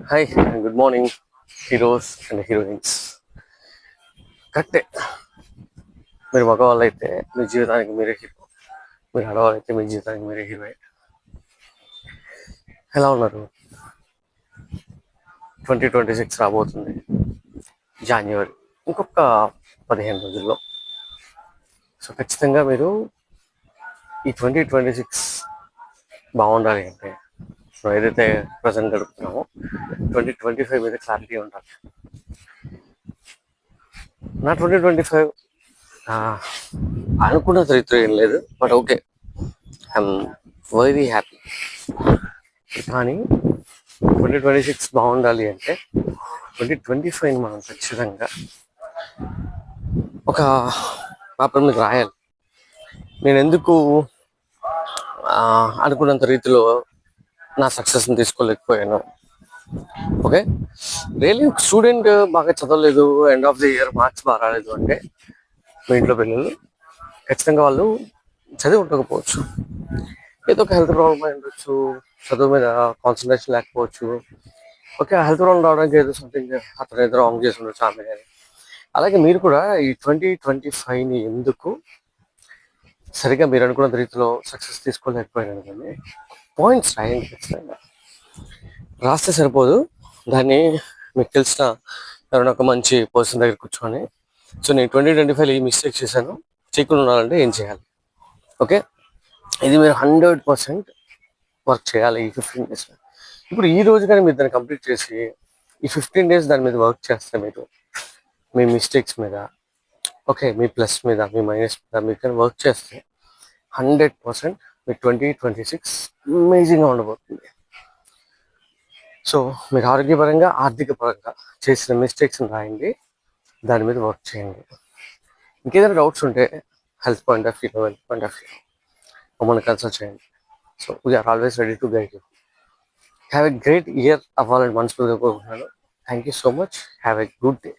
Hi, good morning heroes and heroines. కరెక్టే, మీరు మగవాళ్ళు అయితే మీ జీవితానికి మీరే హీరో, మీరు ఆడవాళ్ళు అయితే మీ జీవితానికి మీరే హీరోయిన్. ఎలా ఉన్నారు? 2026 రాబోతుంది, జాన్యువరి, ఇంకొక 15 రోజుల్లో. సో ఖచ్చితంగా మీరు ఈ 2026 బాగుండాలి అంటే మనం ఏదైతే ప్రజెంట్ గడుపుతున్నామో 2025 మీద క్లారిటీ ఉండాలి. నా 2025 అనుకున్న చరిత్ర ఏం లేదు, but okay, I'm very happy. కానీ 2026 బాగుండాలి అంటే 2025 మనం ఖచ్చితంగా ఒక పేపర్ మీద రాయాలి. నేను ఎందుకు అనుకున్నంత రీతిలో నా సక్సెస్ని తీసుకోలేకపోయాను. ఓకే, రియల్లీ ఒక స్టూడెంట్ బాగా చదవలేదు, end of the year marks బాగా రాలేదు అంటే మీ ఇంట్లో పిల్లలు ఖచ్చితంగా వాళ్ళు చదివి ఉండకపోవచ్చు, ఏదో ఒక హెల్త్ ప్రాబ్లమ్ అయి ఉండొచ్చు, చదువు మీద కాన్సన్ట్రేషన్ లేకపోవచ్చు. ఓకే, హెల్త్ ప్రాబ్లమ్ రావడానికి ఏదో సంథింగ్ అతను ఏదో రాంగ్ చేసి ఉండొచ్చు ఆమె కానీ. అలాగే మీరు కూడా ఈ 2025ని ఎందుకు సరిగ్గా మీరు అనుకున్న రీతిలో సక్సెస్ తీసుకోలేకపోయాను కానీ పాయింట్స్ రాయండి. ఖచ్చితంగా రాస్తే సరిపోదు, దాన్ని మీకు తెలిసిన ఎవరైనా ఒక మంచి పర్సన్ దగ్గర కూర్చొని, సో నేను 2025 ఈ మిస్టేక్ చేశాను, చేయకుండా ఉండాలంటే ఏం చేయాలి. ఓకే, ఇది మీరు 100% వర్క్ చేయాలి ఈ 15 డేస్. ఇప్పుడు ఈ రోజు కానీ మీరు దాన్ని కంప్లీట్ చేసి ఈ 15 డేస్ దాని మీద వర్క్ చేస్తే మీరు మీ మిస్టేక్స్ మీద, ఓకే, మీ ప్లస్ మీద, మీ మైనస్ మీద మీరు కానీ వర్క్ చేస్తే 100% మీ 2026 అమేజింగ్గా ఉండబోతుంది. సో మీరు ఆరోగ్యపరంగా, ఆర్థిక పరంగా చేసిన మిస్టేక్స్ని రాయండి, దాని మీద వర్క్ చేయండి. ఇంకేదైనా డౌట్స్ ఉంటే హెల్త్ పాయింట్ ఆఫ్ వ్యూ మమ్మల్ని కన్సల్ట్ చేయండి. So we are always ready to guide you. Have a great year అవ్వాలని మనస్ఫూర్తిగా కోరుకుంటున్నాను. Thank you so much. Have a good day.